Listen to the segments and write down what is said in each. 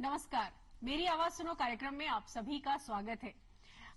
नमस्कार, मेरी आवाज सुनो कार्यक्रम में आप सभी का स्वागत है।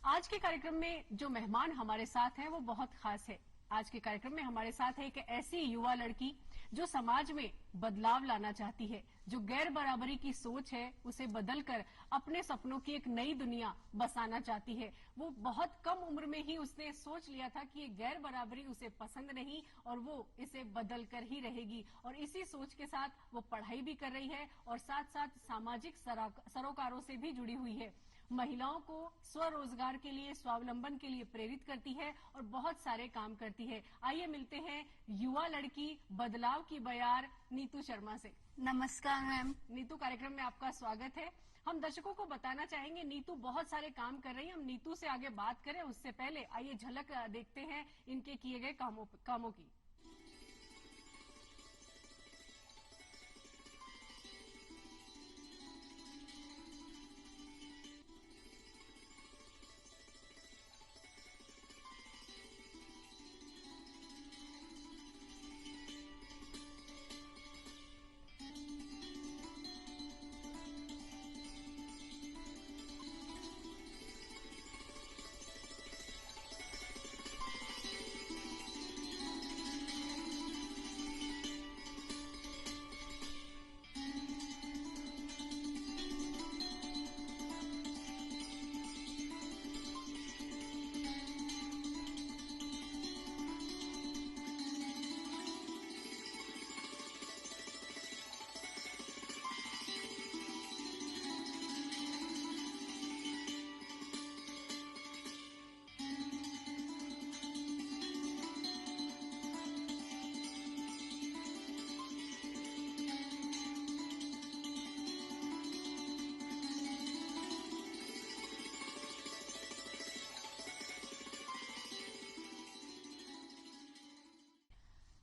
आज के कार्यक्रम में जो मेहमान हमारे साथ हैं वो बहुत खास है। आज के कार्यक्रम में हमारे साथ है एक ऐसी युवा लड़की जो समाज में बदलाव लाना चाहती है, जो गैर बराबरी की सोच है उसे बदलकर अपने सपनों की एक नई दुनिया बसाना चाहती है। वो बहुत कम उम्र में ही उसने सोच लिया था कि ये गैर बराबरी उसे पसंद नहीं और वो इसे बदलकर ही रहेगी, और इसी सोच के साथ वो पढ़ाई भी कर रही है और साथ साथ सामाजिक सरोकारों से भी जुड़ी हुई है। महिलाओं को स्वरोजगार के लिए, स्वावलंबन के लिए प्रेरित करती है और बहुत सारे काम करती है। आइए मिलते हैं युवा लड़की, बदलाव की बयार नीतू शर्मा से। नमस्कार मैम। नीतू, कार्यक्रम में आपका स्वागत है। हम दर्शकों को बताना चाहेंगे नीतू बहुत सारे काम कर रही है। हम नीतू से आगे बात करें उससे पहले आइए झलक देखते हैं इनके किए गए कामों की।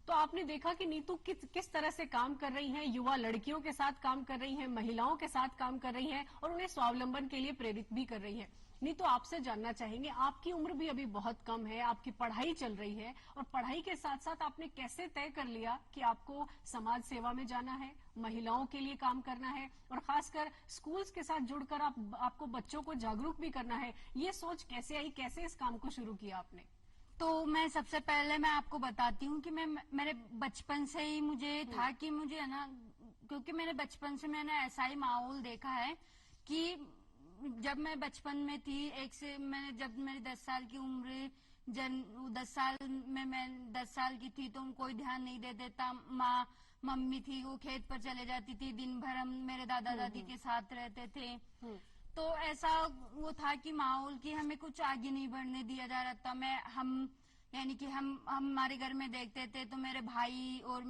तो आपने देखा कि नीतू किस तरह से काम कर रही हैं, युवा लड़कियों के साथ काम कर रही हैं, महिलाओं के साथ काम कर रही हैं और उन्हें स्वावलंबन के लिए प्रेरित भी कर रही हैं। नीतू, आपसे जानना चाहेंगे, आपकी उम्र भी अभी बहुत कम है, आपकी पढ़ाई चल रही है और पढ़ाई के साथ साथ आपने कैसे तय कर लिया कि आपको समाज सेवा में जाना है, महिलाओं के लिए काम करना है और खासकर स्कूल्स के साथ जुड़कर आपको बच्चों को जागरूक भी करना है। ये सोच कैसे आई, कैसे इस काम को शुरू किया आपने? तो मैं सबसे पहले मैं आपको बताती हूँ कि मेरे बचपन से ही मुझे था कि मुझे है ना, क्योंकि मैंने बचपन से मैंने ऐसा ही माहौल देखा है कि जब मैं बचपन में थी, जब मेरी 10 साल की उम्र, 10 साल की थी तो कोई ध्यान नहीं दे देता। मम्मी थी वो खेत पर चले जाती थी, दिन भर हम मेरे दादा दादी के साथ रहते थे। तो ऐसा वो था कि माहौल की हमें कुछ आगे नहीं बढ़ने दिया जा रहा था। यानी कि हम हमारे घर में देखते थे तो मेरे भाई और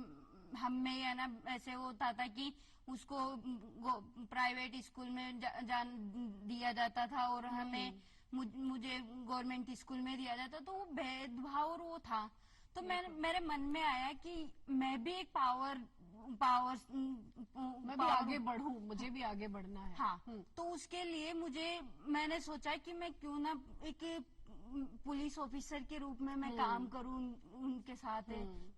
हम में है ना ऐसे होता था कि उसको प्राइवेट स्कूल में जान दिया जाता था और हमें मुझे गवर्नमेंट स्कूल में दिया जाता, तो वो भेदभाव और वो था। तो मेरे मन में आया कि मैं भी एक मैं भी आगे बढ़ूं, मुझे भी आगे बढ़ना है। हाँ, तो उसके लिए मैंने सोचा कि मैं क्यों ना एक पुलिस ऑफिसर के रूप में मैं काम करूं उनके साथ।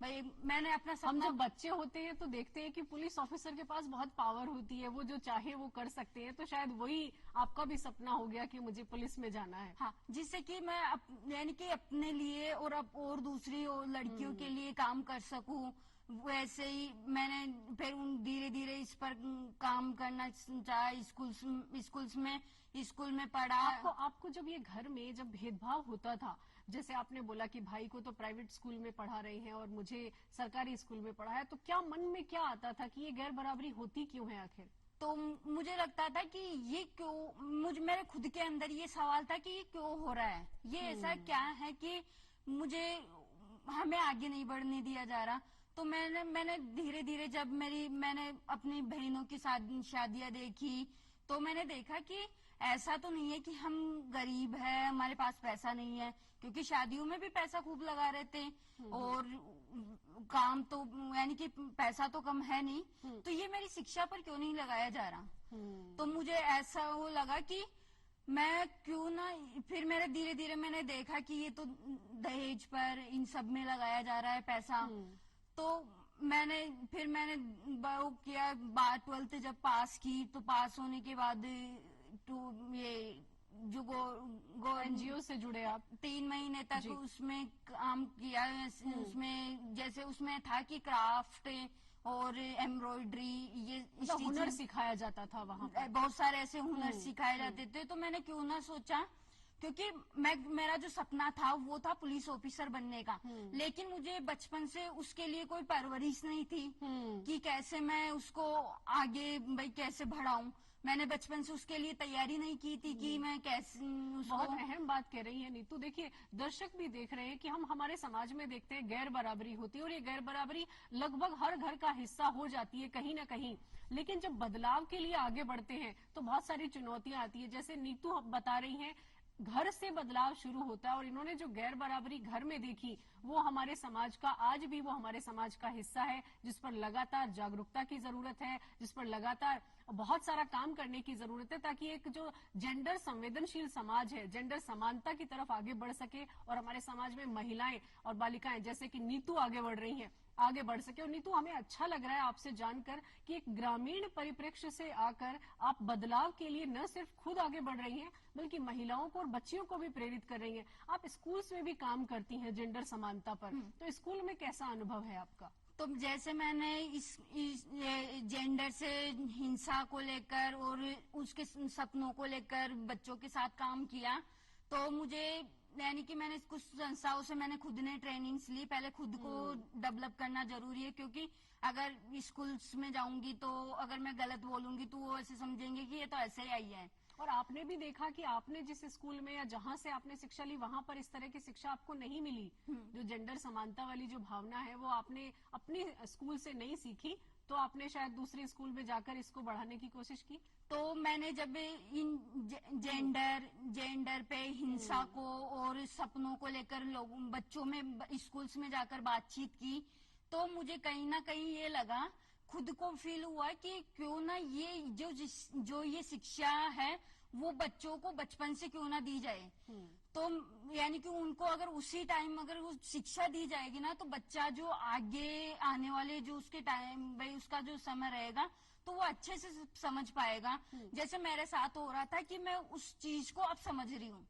भाई मैंने अपना हम जब बच्चे होते हैं तो देखते हैं कि पुलिस ऑफिसर के पास बहुत पावर होती है, वो जो चाहे वो कर सकते हैं, तो शायद वही आपका भी सपना हो गया कि मुझे पुलिस में जाना है। हाँ, जिससे कि मैं यानी कि अपने लिए और दूसरी लड़कियों के लिए काम कर सकूं। वैसे ही मैंने फिर धीरे धीरे इस पर काम करना चाहा। स्कूल में पढ़ा। आपको जब ये घर में जब भेदभाव होता था, जैसे आपने बोला कि भाई को तो प्राइवेट स्कूल में पढ़ा रहे हैं और मुझे सरकारी स्कूल में पढ़ाया, तो क्या मन में क्या आता था कि ये गैर बराबरी होती क्यों है आखिर? तो मुझे लगता था कि ये क्यों, मेरे खुद के अंदर ये सवाल था कि ये क्यों हो रहा है, ये ऐसा क्या है कि हमें आगे नहीं बढ़ने दिया जा रहा। तो मैंने धीरे धीरे जब मैंने अपनी बहनों की शादियां देखी तो मैंने देखा कि ऐसा तो नहीं है कि हम गरीब है, हमारे पास पैसा नहीं है, क्योंकि शादियों में भी पैसा खूब लगा रहे थे और काम तो यानी कि पैसा तो कम है नहीं, तो ये मेरी शिक्षा पर क्यों नहीं लगाया जा रहा। तो मुझे ऐसा वो लगा कि मैं क्यों ना, फिर मेरे धीरे धीरे मैंने देखा कि ये तो दहेज पर इन सब में लगाया जा रहा है पैसा। तो मैंने वो किया, 12th जब पास की तो पास होने के बाद ये जो गो एनजीओ से जुड़े आप? 3 महीने तक जी। उसमें काम किया। उसमें जैसे उसमें था कि क्राफ्ट और एम्ब्रॉयडरी, ये मतलब हुनर स्टिचिंग, सिखाया जाता था वहाँ पर? बहुत सारे ऐसे हुनर सिखाए जाते थे। तो मैंने क्यों ना सोचा, क्योंकि मेरा जो सपना था वो था पुलिस ऑफिसर बनने का, लेकिन मुझे बचपन से उसके लिए कोई परवरिश नहीं थी कि कैसे मैं उसको आगे भाई कैसे बढ़ाऊं। मैंने बचपन से उसके लिए तैयारी नहीं की थी कि मैं कैसे उसको। बहुत अहम बात कह रही है नीतू। देखिए, दर्शक भी देख रहे हैं कि हम हमारे समाज में देखते हैं गैर बराबरी होती है, और ये गैर बराबरी लगभग हर घर का हिस्सा हो जाती है कहीं ना कहीं। लेकिन जब बदलाव के लिए आगे बढ़ते हैं तो बहुत सारी चुनौतियां आती है। जैसे नीतू बता रही हैं, घर से बदलाव शुरू होता है, और इन्होंने जो गैर बराबरी घर में देखी वो हमारे समाज का, आज भी वो हमारे समाज का हिस्सा है, जिस पर लगातार जागरूकता की जरूरत है, जिस पर लगातार बहुत सारा काम करने की जरूरत है, ताकि एक जो जेंडर संवेदनशील समाज है, जेंडर समानता की तरफ आगे बढ़ सके, और हमारे समाज में महिलाएं और बालिकाएं जैसे कि नीतू आगे बढ़ रही हैं, आगे बढ़ सके। और नीतू, हमें अच्छा लग रहा है आपसे जानकर कि एक ग्रामीण परिप्रेक्ष्य से आकर आप बदलाव के लिए न सिर्फ खुद आगे बढ़ रही हैं, बल्कि महिलाओं को और बच्चियों को भी प्रेरित कर रही हैं। आप स्कूल्स में भी काम करती हैं जेंडर समानता पर, तो स्कूल में कैसा अनुभव है आपका? तो जैसे मैंने इस जेंडर से हिंसा को लेकर और उसके सपनों को लेकर बच्चों के साथ काम किया, तो मुझे यानी कि मैंने कुछ संस्थाओं से मैंने खुद ने ट्रेनिंग्स ली। पहले खुद को डेवलप करना जरूरी है, क्योंकि अगर स्कूल्स में जाऊंगी तो अगर मैं गलत बोलूंगी तो वो ऐसे समझेंगे कि ये तो ऐसे ही आई है। और आपने भी देखा कि आपने जिस स्कूल में या जहां से आपने शिक्षा ली वहां पर इस तरह की शिक्षा आपको नहीं मिली। जो जेंडर समानता वाली जो भावना है वो आपने अपनी स्कूल से नहीं सीखी, तो आपने शायद दूसरे स्कूल में जाकर इसको बढ़ाने की कोशिश की। तो मैंने जब इन जेंडर पे हिंसा को और सपनों को लेकर लोगों बच्चों में स्कूल्स में जाकर बातचीत की, तो मुझे कहीं ना कहीं ये लगा, खुद को फील हुआ कि क्यों ना ये जो ये शिक्षा है वो बच्चों को बचपन से क्यों ना दी जाए। तो यानी कि उनको अगर उसी टाइम अगर वो शिक्षा दी जाएगी ना, तो बच्चा जो आगे आने वाले जो उसके टाइम भाई उसका जो समय रहेगा तो वो अच्छे से समझ पाएगा। जैसे मेरे साथ हो रहा था कि मैं उस चीज को अब समझ रही हूँ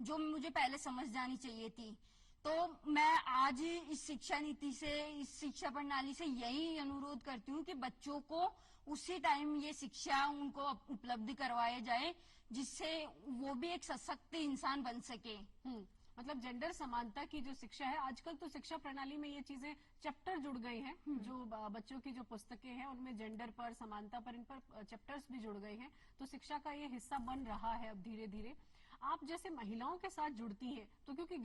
जो मुझे पहले समझ जानी चाहिए थी। तो मैं आज इस शिक्षा नीति से, इस शिक्षा प्रणाली से यही अनुरोध करती हूँ कि बच्चों को उसी टाइम ये शिक्षा उनको उपलब्ध करवाया जाए, जिससे वो भी एक सशक्त इंसान बन सके। मतलब जेंडर समानता की जो शिक्षा है, आजकल तो शिक्षा प्रणाली में ये चीजें चैप्टर जुड़ गए हैं। जो बच्चों की जो पुस्तकें हैं उनमें जेंडर पर, समानता पर, इन पर चैप्टर्स भी जुड़ गए हैं, तो शिक्षा का ये हिस्सा बन रहा है अब धीरे धीरे। आप जैसे महिलाओं के साथ जुड़ती हैं, तो क्योंकि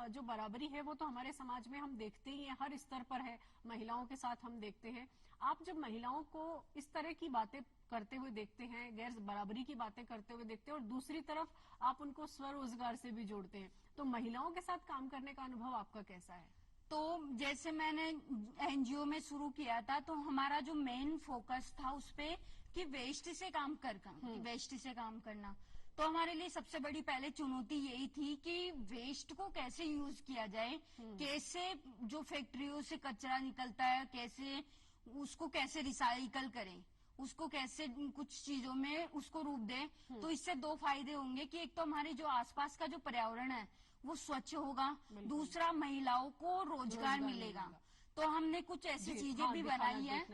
जो बराबरी है वो तो हमारे समाज में हम देखते ही हैं, हर स्तर पर है, महिलाओं के साथ हम देखते हैं। आप जब महिलाओं को इस तरह की बातें करते हुए देखते हैं, गैर बराबरी की बातें करते हुए देखते हैं, और दूसरी तरफ आप उनको स्वरोजगार से भी जोड़ते हैं, तो महिलाओं के साथ काम करने का अनुभव आपका कैसा है? तो जैसे मैंने एनजीओ में शुरू किया था, तो हमारा जो मेन फोकस था उस पे कि वेस्ट से काम वेस्ट से काम करना। तो हमारे लिए सबसे बड़ी पहले चुनौती यही थी कि वेस्ट को कैसे यूज किया जाए, कैसे जो फैक्ट्रियों से कचरा निकलता है कैसे उसको कैसे रिसाइकल करें, उसको कैसे कुछ चीजों में उसको रूप दें। तो इससे दो फायदे होंगे कि एक तो हमारे जो आसपास का जो पर्यावरण है वो स्वच्छ होगा, दूसरा महिलाओं को रोजगार मिलेगा। तो हमने कुछ ऐसी चीजें भी बनाई है,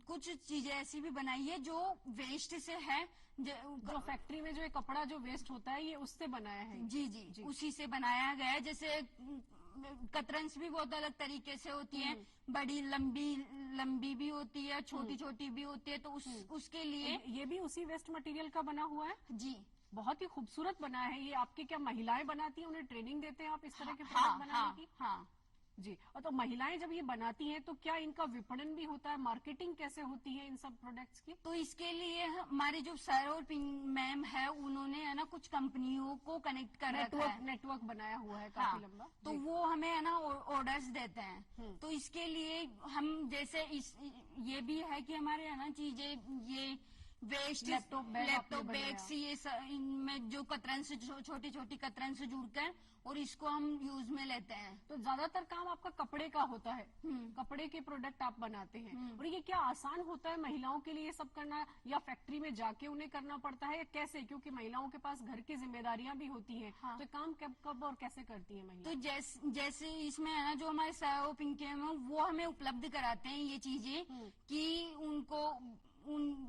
कुछ चीजें ऐसी भी बनाई है जो वेस्ट से है। जो फैक्ट्री में जो ये कपड़ा जो वेस्ट होता है ये उससे बनाया है? जी, उसी से बनाया गया है। जैसे कतरन्स भी बहुत अलग तरीके से होती है, बड़ी लंबी भी होती है, छोटी छोटी भी होती है, तो उसके लिए ये भी उसी वेस्ट मटेरियल का बना हुआ है? जी, बहुत ही खूबसूरत बना है ये। आपके क्या महिलाएं बनाती हैं, उन्हें ट्रेनिंग देते हैं आप इस तरह के प्रोडक्ट बनाने की? हाँ जी। और तो महिलाएं जब ये बनाती हैं तो क्या इनका विपणन भी होता है, मार्केटिंग कैसे होती है इन सब प्रोडक्ट्स की? तो इसके लिए हमारे जो सर और मैम है उन्होंने है ना कुछ कंपनियों को कनेक्ट कर रखा है, नेटवर्क बनाया हुआ है काफी लंबा। तो वो हमें है ना ऑर्डर्स देते हैं। तो इसके लिए हम जैसे ये भी है कि हमारे है ना चीजें ये वेस्ट लैपटॉप बैग्स ये इनमें जो कतरन से छोटी छोटी कतरन से जुड़कर और इसको हम यूज में लेते हैं। तो ज्यादातर काम आपका कपड़े का होता है, कपड़े के प्रोडक्ट आप बनाते हैं, और ये क्या आसान होता है महिलाओं के लिए ये सब करना, या फैक्ट्री में जाके उन्हें करना पड़ता है, या कैसे? क्योंकि महिलाओं के पास घर की जिम्मेदारियां भी होती हैं। हाँ। तो काम कब और कैसे करती है महिला? तो जैसे इसमें है ना, जो हमारे सायो पिंक है वो हमें उपलब्ध कराते हैं ये चीजें कि उनको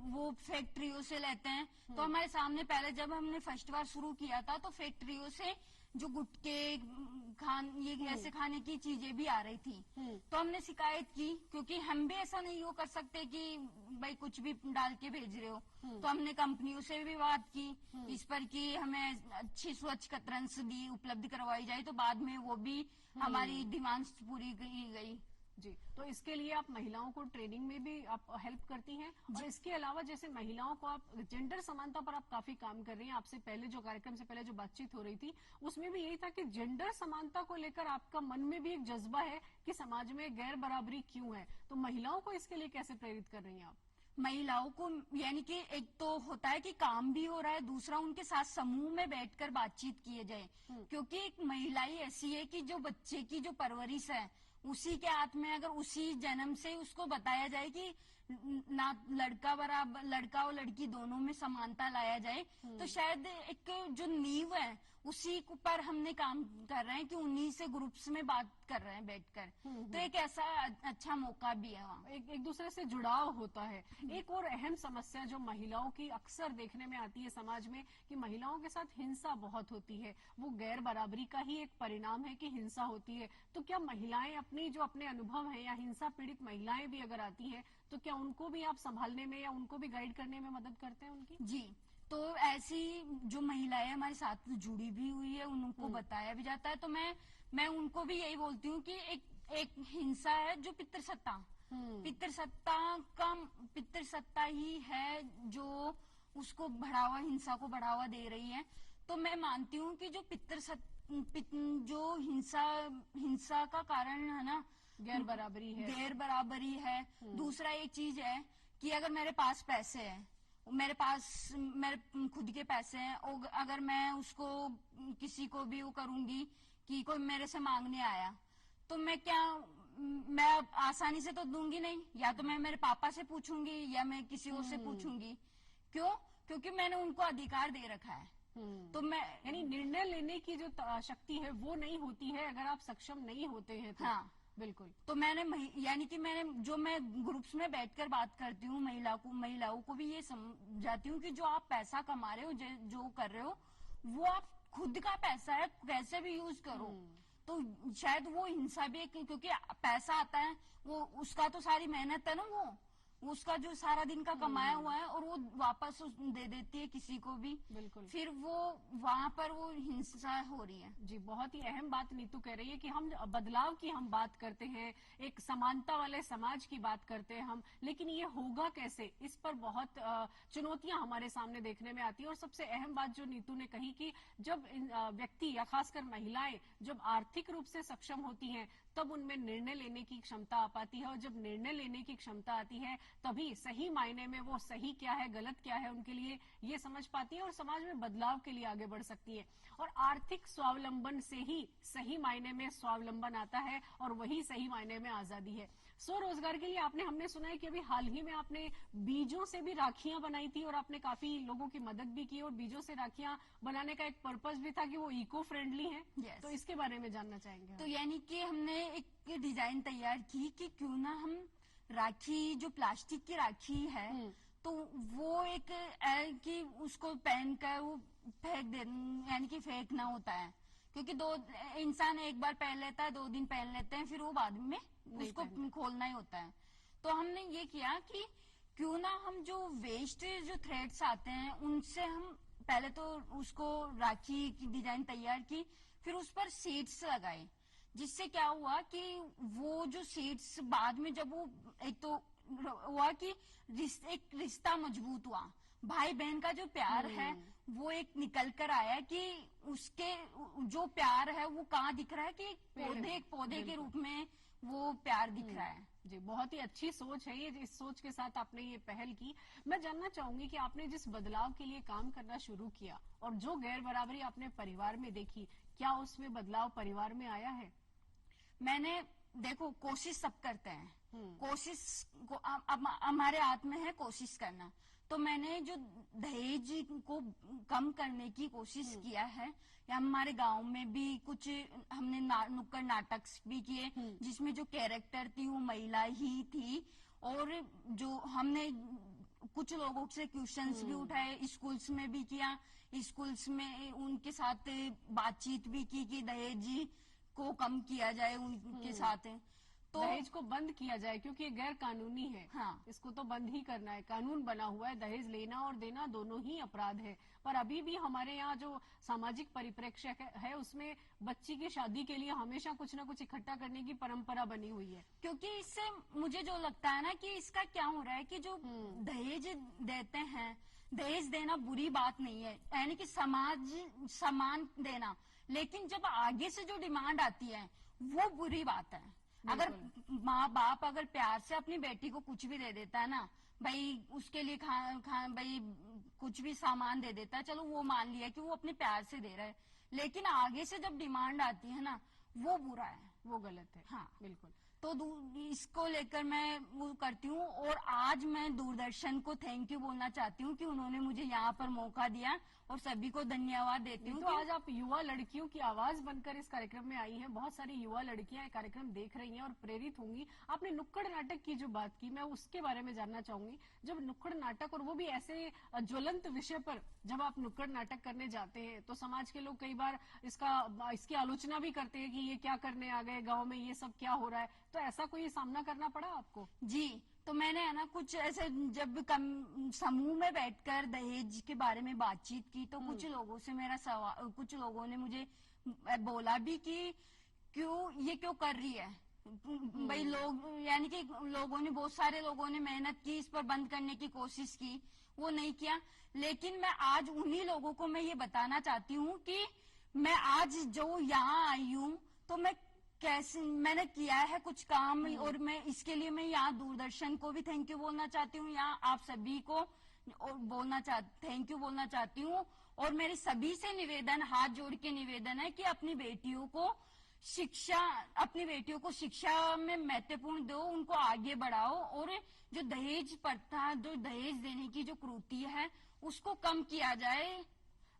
वो फैक्ट्रियों से लेते हैं। तो हमारे सामने पहले जब हमने फर्स्ट बार शुरू किया था तो फैक्ट्रियों से जो गुटके ये ऐसे खाने की चीजें भी आ रही थी। तो हमने शिकायत की, क्योंकि हम भी ऐसा नहीं हो कर सकते कि भाई कुछ भी डाल के भेज रहे हो। तो हमने कंपनियों से भी बात की इस पर कि हमें अच्छी स्वच्छ कतरन्स भी उपलब्ध करवाई जाए। तो बाद में वो भी हमारी डिमांड्स पूरी की गई। जी, तो इसके लिए आप महिलाओं को ट्रेनिंग में भी आप हेल्प करती हैं, और इसके अलावा जैसे महिलाओं को आप जेंडर समानता पर आप काफी काम कर रही हैं। आपसे पहले जो कार्यक्रम से पहले जो बातचीत हो रही थी उसमें भी यही था कि जेंडर समानता को लेकर आपका मन में भी एक जज्बा है कि समाज में गैर बराबरी क्यों है। तो महिलाओं को इसके लिए कैसे प्रेरित कर रही हैं आप? महिलाओं को यानी कि एक तो होता है कि काम भी हो रहा है, दूसरा उनके साथ समूह में बैठकर बातचीत किए जाए। क्योंकि एक महिला ही ऐसी है कि जो बच्चे की जो परवरिश है उसी के हाथ में, अगर उसी जन्म से उसको बताया जाए कि ना लड़का और लड़की दोनों में समानता लाया जाए, तो शायद एक जो नींव है उसी पर हमने काम कर रहे हैं कि उन्हीं से ग्रुप्स में बात कर रहे हैं बैठकर। तो एक ऐसा अच्छा मौका भी है वहाँ, एक दूसरे से जुड़ाव होता है। एक और अहम समस्या जो महिलाओं की अक्सर देखने में आती है समाज में, कि महिलाओं के साथ हिंसा बहुत होती है। वो गैर बराबरी का ही एक परिणाम है कि हिंसा होती है। तो क्या महिलाएं अपने अनुभव है, या हिंसा पीड़ित महिलाएं भी अगर आती है तो क्या उनको भी आप संभालने में या उनको भी गाइड करने में मदद करते हैं उनकी? जी, तो ऐसी जो महिलाएं हमारे साथ जुड़ी भी हुई है उनको बताया भी जाता है। तो मैं उनको भी यही बोलती हूँ कि एक हिंसा है जो पितृसत्ता ही है जो उसको हिंसा को बढ़ावा दे रही है। तो मैं मानती हूँ कि जो हिंसा का कारण है ना, गैर बराबरी है। दूसरा एक चीज है कि अगर मेरे पास पैसे हैं, मेरे खुद के पैसे हैं, और अगर मैं उसको किसी को भी वो करूंगी कि कोई मेरे से मांगने आया, तो मैं आसानी से तो दूंगी नहीं। या तो मैं मेरे पापा से पूछूंगी या मैं किसी और से पूछूंगी। क्यों? क्योंकि मैंने उनको अधिकार दे रखा है। तो मैं यानी निर्णय लेने की जो शक्ति है वो नहीं होती है अगर आप सक्षम नहीं होते हैं तो। हाँ, बिल्कुल। तो मैं ग्रुप्स में बैठकर बात करती हूँ, महिलाओं को भी ये समझाती हूँ कि जो आप पैसा कमा रहे हो, जो कर रहे हो, वो आप खुद का पैसा है, कैसे भी यूज करो। तो शायद वो हिंसा भी है, क्योंकि पैसा आता है वो उसका तो सारी मेहनत है ना, वो उसका जो सारा दिन का कमाया हुआ है, और वो वापस दे देती है किसी को भी। बिल्कुल। फिर वो वहाँ पर वो हिंसा हो रही है। जी, बहुत ही अहम बात नीतू कह रही है कि हम बदलाव की हम बात करते हैं, एक समानता वाले समाज की बात करते हैं हम, लेकिन ये होगा कैसे, इस पर बहुत चुनौतियां हमारे सामने देखने में आती है। और सबसे अहम बात जो नीतू ने कही कि जब व्यक्ति या खासकर महिलाएं जब आर्थिक रूप से सक्षम होती हैं तब उनमें निर्णय लेने की क्षमता आ पाती है, और जब निर्णय लेने की क्षमता आती है तभी सही मायने में वो सही क्या है गलत क्या है उनके लिए ये समझ पाती है, और समाज में बदलाव के लिए आगे बढ़ सकती है। और आर्थिक स्वावलंबन से ही सही मायने में स्वावलंबन आता है, और वही सही मायने में आजादी है। स्वरोजगार के लिए हमने सुना है कि अभी हाल ही में आपने बीजों से भी राखियां बनाई थी, और आपने काफी लोगों की मदद भी की, और बीजों से राखियां बनाने का एक पर्पस भी था कि वो इको फ्रेंडली है। yes. तो इसके बारे में जानना चाहेंगे। तो यानी कि हमने एक डिजाइन तैयार की कि क्यों ना हम राखी, जो प्लास्टिक की राखी है, तो वो कि उसको पहनकर वो फेंक दे, यानी कि फेंकना होता है। क्योंकि इंसान एक बार पहन लेता है, 2 दिन पहन लेते हैं, फिर वो बाद में उसको खोलना ही होता है। तो हमने ये किया कि क्यों ना हम जो वेस्ट जो थ्रेड्स आते हैं उनसे हम पहले तो उसको राखी की डिजाइन तैयार की, फिर उस पर सीड्स लगाए, जिससे क्या हुआ कि वो जो सीड्स बाद में जब वो एक तो हुआ कि एक रिश्ता मजबूत हुआ, भाई बहन का जो प्यार है वो एक निकल कर आया कि उसके जो प्यार है वो कहाँ दिख रहा है कि एक पौधे के रूप में वो प्यार दिख रहा है। जी, बहुत ही अच्छी सोच है ये। इस सोच के साथ आपने ये पहल की। मैं जानना चाहूंगी कि आपने जिस बदलाव के लिए काम करना शुरू किया और जो गैर बराबरी आपने परिवार में देखी, क्या उसमें बदलाव परिवार में आया है? मैंने देखो, कोशिश सब करते हैं, कोशिश को अब हमारे हाथ में है कोशिश करना। तो मैंने जो दहेज को कम करने की कोशिश किया है, या हमारे गांव में भी कुछ हमने नुक्कड़ नाटक भी किए, जिसमें जो कैरेक्टर थी वो महिला ही थी। और जो हमने कुछ लोगों से क्वेश्चंस भी उठाए, स्कूल्स में भी किया, स्कूल्स में उनके साथ बातचीत भी की कि दहेज को कम किया जाए उनके साथ। तो दहेज को बंद किया जाए, क्योंकि ये गैर कानूनी है। हाँ, इसको तो बंद ही करना है। कानून बना हुआ है, दहेज लेना और देना दोनों ही अपराध है। पर अभी भी हमारे यहाँ जो सामाजिक परिप्रेक्ष्य है उसमें बच्ची की शादी के लिए हमेशा कुछ न कुछ इकट्ठा करने की परंपरा बनी हुई है। क्योंकि इससे मुझे जो लगता है ना कि इसका क्या हो रहा है कि जो दहेज देते हैं, दहेज देना बुरी बात नहीं है, यानी कि समाज सम्मान देना, लेकिन जब आगे से जो डिमांड आती है वो बुरी बात है। अगर माँ बाप अगर प्यार से अपनी बेटी को कुछ भी दे देता है ना, भाई उसके लिए भाई कुछ भी सामान दे देता है, चलो वो मान लिया कि वो अपने प्यार से दे रहा है, लेकिन आगे से जब डिमांड आती है ना, वो बुरा है, वो गलत है। हाँ, बिल्कुल। तो इसको लेकर मैं वो करती हूँ। और आज मैं दूरदर्शन को थैंक यू बोलना चाहती हूँ कि उन्होंने मुझे यहाँ पर मौका दिया, और सभी को धन्यवाद देती हूँ। तो आज आप युवा लड़कियों की आवाज बनकर इस कार्यक्रम में आई हैं। बहुत सारी युवा लड़कियां ये कार्यक्रम देख रही हैं और प्रेरित होंगी। आपने नुक्कड़ नाटक की जो बात की, मैं उसके बारे में जानना चाहूंगी। जब नुक्कड़ नाटक, और वो भी ऐसे ज्वलंत विषय पर जब आप नुक्कड़ नाटक करने जाते हैं, तो समाज के लोग कई बार इसकी आलोचना भी करते हैं कि ये क्या करने आ गए गाँव में, ये सब क्या हो रहा है। तो ऐसा कोई सामना करना पड़ा आपको? जी, तो मैंने है ना कुछ ऐसे जब समूह में बैठकर दहेज के बारे में बातचीत की, तो कुछ लोगों से मेरा सवाल, कुछ लोगों ने मुझे बोला भी कि क्यों कर रही है भाई। लोग यानी कि लोगों ने, बहुत सारे लोगों ने मेहनत की, इस पर बंद करने की कोशिश की, वो नहीं किया। लेकिन मैं आज उन्हीं लोगों को मैं ये बताना चाहती हूँ कि मैं आज जो यहाँ आई हूँ, तो मैं कैसे मैंने किया है कुछ काम, और मैं इसके लिए मैं यहाँ दूरदर्शन को भी थैंक यू बोलना चाहती हूँ, यहाँ आप सभी को थैंक यू बोलना चाहती हूँ। और मेरी सभी से निवेदन, हाथ जोड़ के निवेदन है कि अपनी बेटियों को शिक्षा में महत्वपूर्ण दो, उनको आगे बढ़ाओ, और जो दहेज प्रथा, जो दहेज देने की जो कुरीति है, उसको कम किया जाए।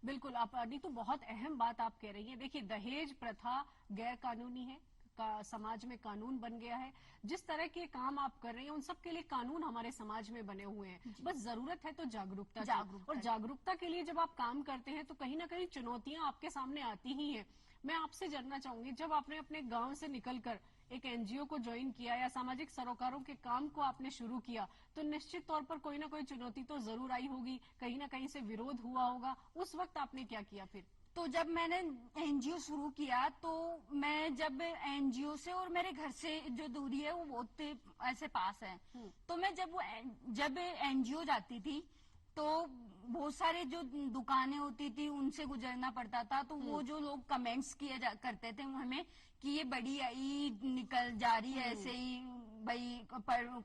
बिल्कुल, आप नीतू बहुत अहम बात आप कह रही हैं। देखिए, दहेज प्रथा गैर कानूनी है, समाज में कानून बन गया है। जिस तरह के काम आप कर रही हैं, उन सब के लिए कानून हमारे समाज में बने हुए हैं। बस जरूरत है तो जागरूकता की। और जागरूकता के लिए जब आप काम करते हैं तो कहीं ना कहीं चुनौतियां आपके सामने आती ही हैं। मैं आपसे जानना चाहूंगी, जब आपने अपने गांव से निकलकर एक एनजीओ को ज्वाइन किया या सामाजिक सरोकारों के काम को आपने शुरू किया, तो निश्चित तौर पर कोई ना कोई चुनौती तो जरूर आई होगी, कहीं ना कहीं से विरोध हुआ होगा। उस वक्त आपने क्या किया फिर? तो जब मैंने एनजीओ शुरू किया, तो मैं जब एनजीओ से और मेरे घर से जो दूरी है वो बहुत ऐसे पास है, तो मैं जब एनजीओ जाती थी तो बहुत सारे जो दुकानें होती थी उनसे गुजरना पड़ता था। तो वो जो लोग कमेंट्स करते थे हमें कि ये बड़ी आई निकल जा रही है, ऐसे ही भाई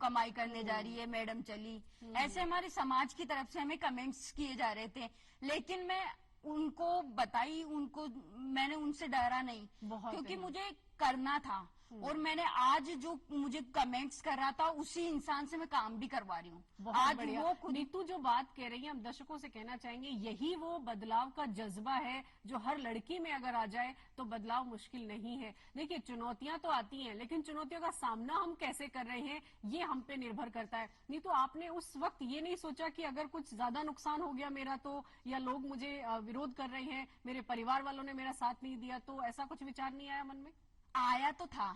कमाई करने जा रही है मैडम चली, ऐसे हमारे समाज की तरफ से हमें कमेंट्स किए जा रहे थे। लेकिन मैं उनको मैंने उनसे डरा नहीं, क्योंकि मुझे करना था। और मैंने आज जो मुझे कमेंट्स कर रहा था, उसी इंसान से मैं काम भी करवा रही हूँ। आज वो नीतू जो बात कह रही है, हम दर्शकों से कहना चाहेंगे, यही वो बदलाव का जज्बा है जो हर लड़की में अगर आ जाए तो बदलाव मुश्किल नहीं है। देखिए, चुनौतियां तो आती हैं, लेकिन चुनौतियों का सामना हम कैसे कर रहे हैं ये हम पे निर्भर करता है। नीतू, आपने उस वक्त ये नहीं सोचा कि अगर कुछ ज्यादा नुकसान हो गया मेरा तो, या लोग मुझे विरोध कर रहे हैं, मेरे परिवार वालों ने मेरा साथ नहीं दिया, तो ऐसा कुछ विचार नहीं आया मन में? आया तो था,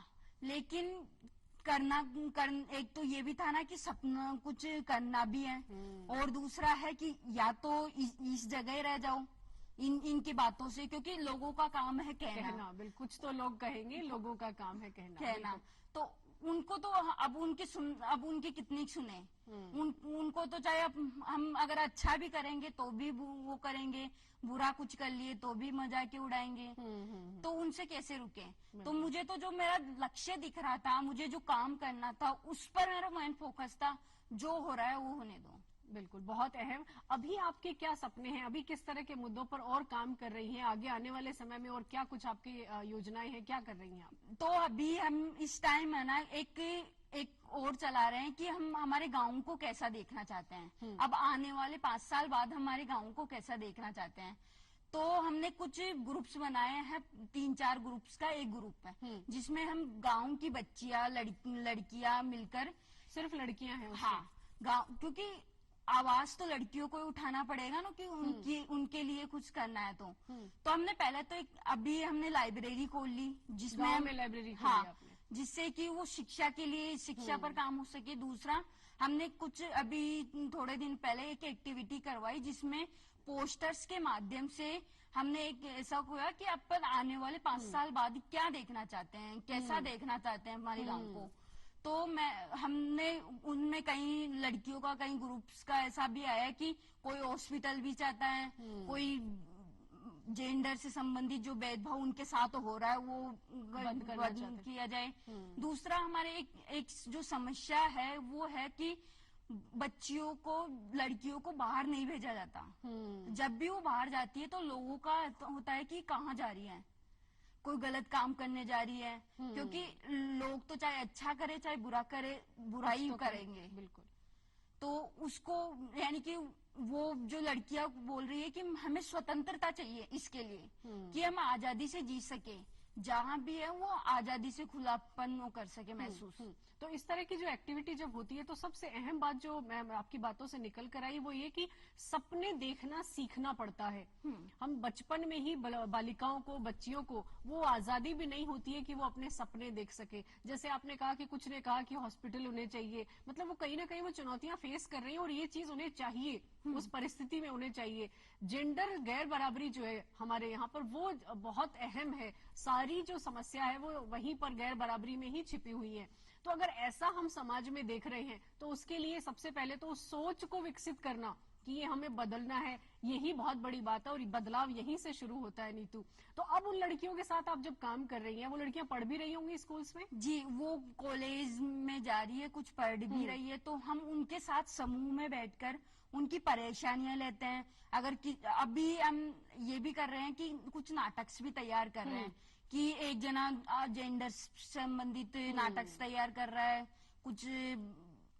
लेकिन एक तो ये भी था ना कि सपना कुछ करना भी है, और दूसरा है कि या तो इस जगह रह जाओ इनकी बातों से, क्योंकि लोगों का काम है कहना। बिल्कुल, कुछ तो लोग कहेंगे, लोगों का काम है कहना। तो उनको तो अब उनकी कितनी सुने। उनको तो चाहे हम अगर अच्छा भी करेंगे तो भी वो करेंगे, बुरा कुछ कर लिए तो भी मजाक उड़ाएंगे। तो उनसे कैसे रुके। तो मुझे तो जो मेरा लक्ष्य दिख रहा था, मुझे जो काम करना था, उस पर मेरा माइंड फोकस था। जो हो रहा है वो होने दो। बिल्कुल, बहुत अहम। अभी आपके क्या सपने हैं, अभी किस तरह के मुद्दों पर और काम कर रही हैं, आगे आने वाले समय में और क्या कुछ आपकी योजनाएं हैं, क्या कर रही हैं आप? तो अभी हम इस टाइम है ना एक और चला रहे हैं कि हम हमारे गांव को कैसा देखना चाहते हैं। अब आने वाले 5 साल बाद हमारे गांव को कैसा देखना चाहते हैं। तो हमने कुछ ग्रुप्स बनाए हैं, 3-4 ग्रुप्स का एक ग्रुप है जिसमें हम गांव की बच्चियां लड़कियां मिलकर। सिर्फ लड़कियां हैं उसमें? हाँ, गांव, क्योंकि आवाज तो लड़कियों को ही उठाना पड़ेगा ना, कि उनके लिए कुछ करना है। तो हमने पहले तो अभी हमने लाइब्रेरी खोल ली, जिसमें गांव में लाइब्रेरी खोली आपने? जिससे कि वो शिक्षा के लिए, शिक्षा पर काम हो सके। दूसरा, हमने कुछ अभी थोड़े दिन पहले एक एक्टिविटी करवाई जिसमें पोस्टर्स के माध्यम से हमने एक ऐसा हुआ कि अपन आने वाले 5 साल बाद क्या देखना चाहते हैं, कैसा देखना चाहते हैं हमारे गांव को। तो हमने उनमें कई लड़कियों का, कई ग्रुप्स का ऐसा भी आया कि कोई हॉस्पिटल भी चाहता है, कोई जेंडर से संबंधित जो भेदभाव उनके साथ हो रहा है वो बंद किया जाए। दूसरा, हमारे एक जो समस्या है वो है कि बच्चियों को, लड़कियों को बाहर नहीं भेजा जाता। जब भी वो बाहर जाती है तो लोगों का होता है कि कहाँ जा रही है, कोई गलत काम करने जा रही है। क्योंकि लोग तो चाहे अच्छा करे चाहे बुरा करे, बुराई करेंगे। बिल्कुल। तो उसको, यानी कि वो जो लड़कियां बोल रही है कि हमें स्वतंत्रता चाहिए इसके लिए, कि हम आजादी से जी सके, जहाँ भी है वो आजादी से खुलापन वो कर सके महसूस। तो इस तरह की जो एक्टिविटी जब होती है तो सबसे अहम बात जो मैं आपकी बातों से निकल कर आई वो ये कि सपने देखना सीखना पड़ता है। हम बचपन में ही बालिकाओं को, बच्चियों को वो आजादी भी नहीं होती है कि वो अपने सपने देख सके। जैसे आपने कहा कि कुछ ने कहा कि हॉस्पिटल उन्हें चाहिए, मतलब वो कहीं ना कहीं वो चुनौतियां फेस कर रही हैं और ये चीज उन्हें चाहिए, उस परिस्थिति में उन्हें चाहिए। जेंडर गैर बराबरी जो है हमारे यहाँ पर वो बहुत अहम है। सारी जो समस्या है वो वहीं पर गैर बराबरी में ही छिपी हुई है। तो अगर ऐसा हम समाज में देख रहे हैं तो उसके लिए सबसे पहले तो उस सोच को विकसित करना कि ये हमें बदलना है, यही बहुत बड़ी बात है और बदलाव यहीं से शुरू होता है। नीतू, तो अब उन लड़कियों के साथ आप जब काम कर रही हैं, वो लड़कियां पढ़ भी रही होंगी स्कूल्स में? जी, वो कॉलेज में जा रही है, कुछ पढ़ भी रही है। तो हम उनके साथ समूह में बैठकर उनकी परेशानियां लेते हैं। अभी हम ये भी कर रहे हैं कि कुछ नाटक भी तैयार कर रहे हैं कि एक जना जेंडर संबंधित नाटक तैयार कर रहा है, कुछ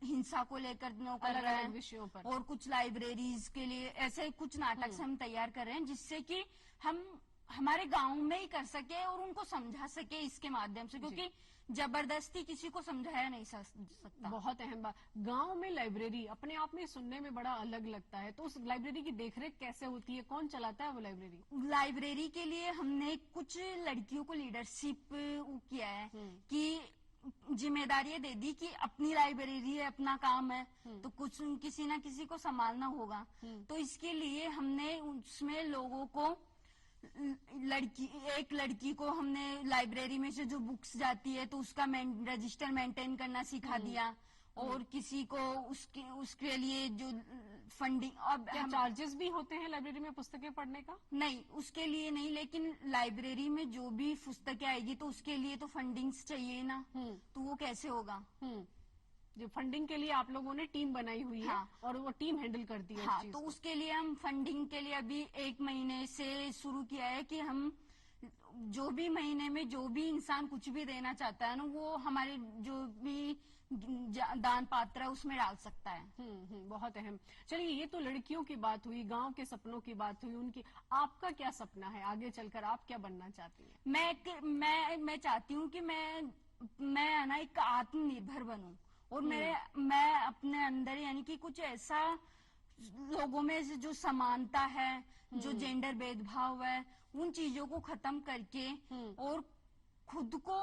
हिंसा को लेकर कर रहा है विषयों पर, और कुछ लाइब्रेरीज के लिए ऐसे कुछ नाटक हम तैयार कर रहे हैं, जिससे कि हम हमारे गांव में ही कर सके और उनको समझा सके इसके माध्यम से, क्योंकि जबरदस्ती किसी को समझाया नहीं सकता। बहुत अहम बात। गांव में लाइब्रेरी अपने आप में सुनने में बड़ा अलग लगता है, तो उस लाइब्रेरी की देखरेख कैसे होती है, कौन चलाता है वो लाइब्रेरी? लाइब्रेरी के लिए हमने कुछ लड़कियों को लीडरशिप किया है कि जिम्मेदारियां दे दी कि अपनी लाइब्रेरी है, अपना काम है, तो कुछ किसी ना किसी को संभालना होगा। तो इसके लिए हमने उसमें लोगों को एक लड़की को हमने लाइब्रेरी में से जो बुक्स जाती है तो उसका रजिस्टर मेंटेन करना सिखा दिया, और किसी को उसके लिए जो फंडिंग। और क्या चार्जेस भी होते हैं लाइब्रेरी में पुस्तकें पढ़ने का? नहीं, उसके लिए नहीं, लेकिन लाइब्रेरी में जो भी पुस्तकें आएगी तो उसके लिए तो फंडिंग्स चाहिए ना, तो वो कैसे होगा? जो फंडिंग के लिए आप लोगों ने टीम बनाई हुई है, और वो टीम हैंडल करती है। हाँ, तो उसके लिए हम फंडिंग के लिए अभी 1 महीने से शुरू किया है कि हम जो भी महीने में जो भी इंसान कुछ भी देना चाहता है ना, वो हमारे जो भी दान पात्र है उसमें डाल सकता है। बहुत अहम। चलिए, ये तो लड़कियों की बात हुई, गांव के सपनों की बात हुई, उनकी। आपका क्या सपना है आगे चलकर, आप क्या बनना चाहती हैं? मैं चाहती हूँ कि मैं ना एक आत्मनिर्भर बनूं, और मैं अपने अंदर, यानी कि कुछ ऐसा लोगों में जो समानता है, जो जेंडर भेदभाव है, उन चीजों को खत्म करके और खुद को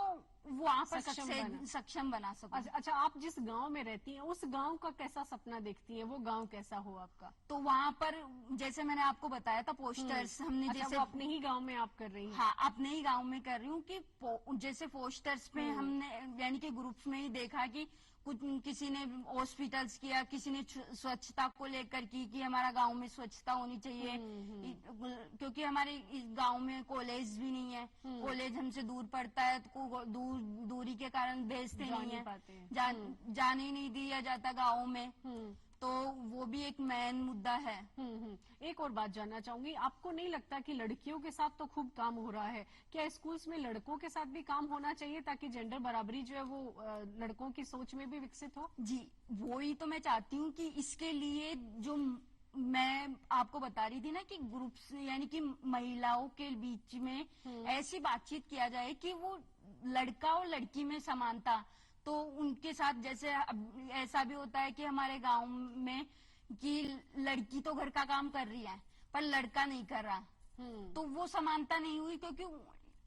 वहाँ पर सक्षम सक्षम बना सकूं। अच्छा, आप जिस गांव में रहती हैं उस गांव का कैसा सपना देखती हैं? वो गांव कैसा हो आपका? तो वहाँ पर जैसे मैंने आपको बताया था पोस्टर्स हमने अच्छा, जैसे वो अपने ही गांव में आप कर रही हैं? हाँ, अपने ही गांव में कर रही हूँ कि जैसे पोस्टर्स पे हमने यानी कि ग्रुप्स में ही देखा कि कुछ किसी ने हॉस्पिटल्स किया, किसी ने स्वच्छता को लेकर की कि हमारा गांव में स्वच्छता होनी चाहिए, क्योंकि हमारे इस गांव में कॉलेज भी नहीं है, कॉलेज हमसे दूर पड़ता है, तो दूरी के कारण भेजते नहीं है, जाने ही नहीं दिया जाता गाँव में, तो वो भी एक मेन मुद्दा है। एक और बात जानना चाहूंगी, आपको नहीं लगता कि लड़कियों के साथ तो खूब काम हो रहा है, क्या स्कूल्स में लड़कों के साथ भी काम होना चाहिए ताकि जेंडर बराबरी जो है वो लड़कों की सोच में भी विकसित हो? जी, वो ही तो मैं चाहती हूँ कि इसके लिए जो मैं आपको बता रही थी ना कि ग्रुप्स यानी कि महिलाओं के बीच में ऐसी बातचीत किया जाए कि वो लड़का और लड़की में समानता, तो उनके साथ जैसे ऐसा भी होता है कि हमारे गांव में कि लड़की तो घर का काम कर रही है पर लड़का नहीं कर रहा, तो वो समानता नहीं हुई क्योंकि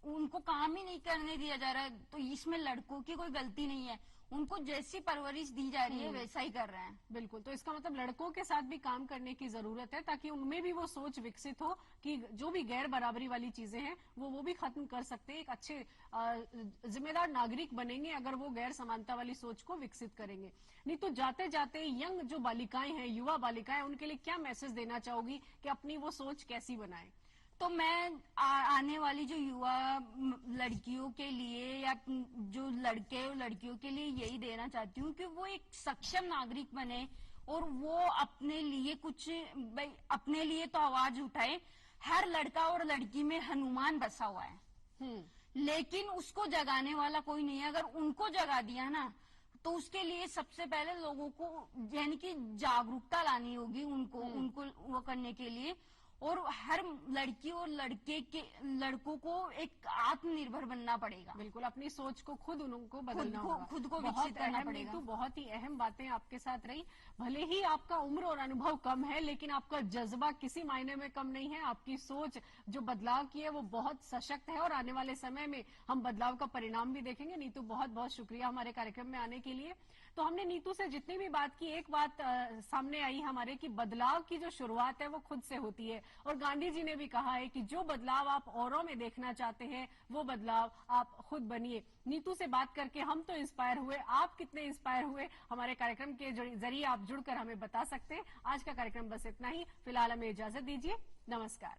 उनको काम ही नहीं करने दिया जा रहा है। तो इसमें लड़कों की कोई गलती नहीं है, उनको जैसी परवरिश दी जा रही है वैसा ही कर रहे हैं। बिल्कुल, तो इसका मतलब लड़कों के साथ भी काम करने की जरूरत है ताकि उनमें भी वो सोच विकसित हो कि जो भी गैर बराबरी वाली चीजें हैं वो भी खत्म कर सकते हैं। एक अच्छे जिम्मेदार नागरिक बनेंगे अगर वो गैर समानता वाली सोच को विकसित करेंगे। नहीं तो जाते जाते यंग जो बालिकाएं हैं, युवा बालिकाएं, उनके लिए क्या मैसेज देना चाहोगी कि अपनी वो सोच कैसी बनाए? तो मैं आने वाली जो युवा लड़कियों के लिए या जो लड़के और लड़कियों के लिए यही देना चाहती हूँ कि वो एक सक्षम नागरिक बने और वो अपने लिए कुछ अपने लिए तो आवाज उठाए। हर लड़का और लड़की में हनुमान बसा हुआ है, लेकिन उसको जगाने वाला कोई नहीं है। अगर उनको जगा दिया ना तो उसके लिए सबसे पहले लोगों को यानी कि जागरूकता लानी होगी उनको वो करने के लिए, और हर लड़की और लड़कों को एक आत्मनिर्भर बनना पड़ेगा। बिल्कुल, अपनी सोच को खुद उनको बदलना होगा, खुद को विकसित करना पड़ेगा। तो बहुत ही अहम बातें आपके साथ रही। भले ही आपका उम्र और अनुभव कम है लेकिन आपका जज्बा किसी मायने में कम नहीं है। आपकी सोच जो बदलाव की है वो बहुत सशक्त है और आने वाले समय में हम बदलाव का परिणाम भी देखेंगे। नीतू, बहुत बहुत शुक्रिया हमारे कार्यक्रम में आने के लिए। तो हमने नीतू से जितनी भी बात की, एक बात सामने आई हमारे कि बदलाव की जो शुरुआत है वो खुद से होती है, और गांधी जी ने भी कहा है कि जो बदलाव आप औरों में देखना चाहते हैं वो बदलाव आप खुद बनिए। नीतू से बात करके हम तो इंस्पायर हुए, आप कितने इंस्पायर हुए हमारे कार्यक्रम के जरिए आप जुड़कर हमें बता सकते हैं। आज का कार्यक्रम बस इतना ही, फिलहाल हमें इजाजत दीजिए, नमस्कार।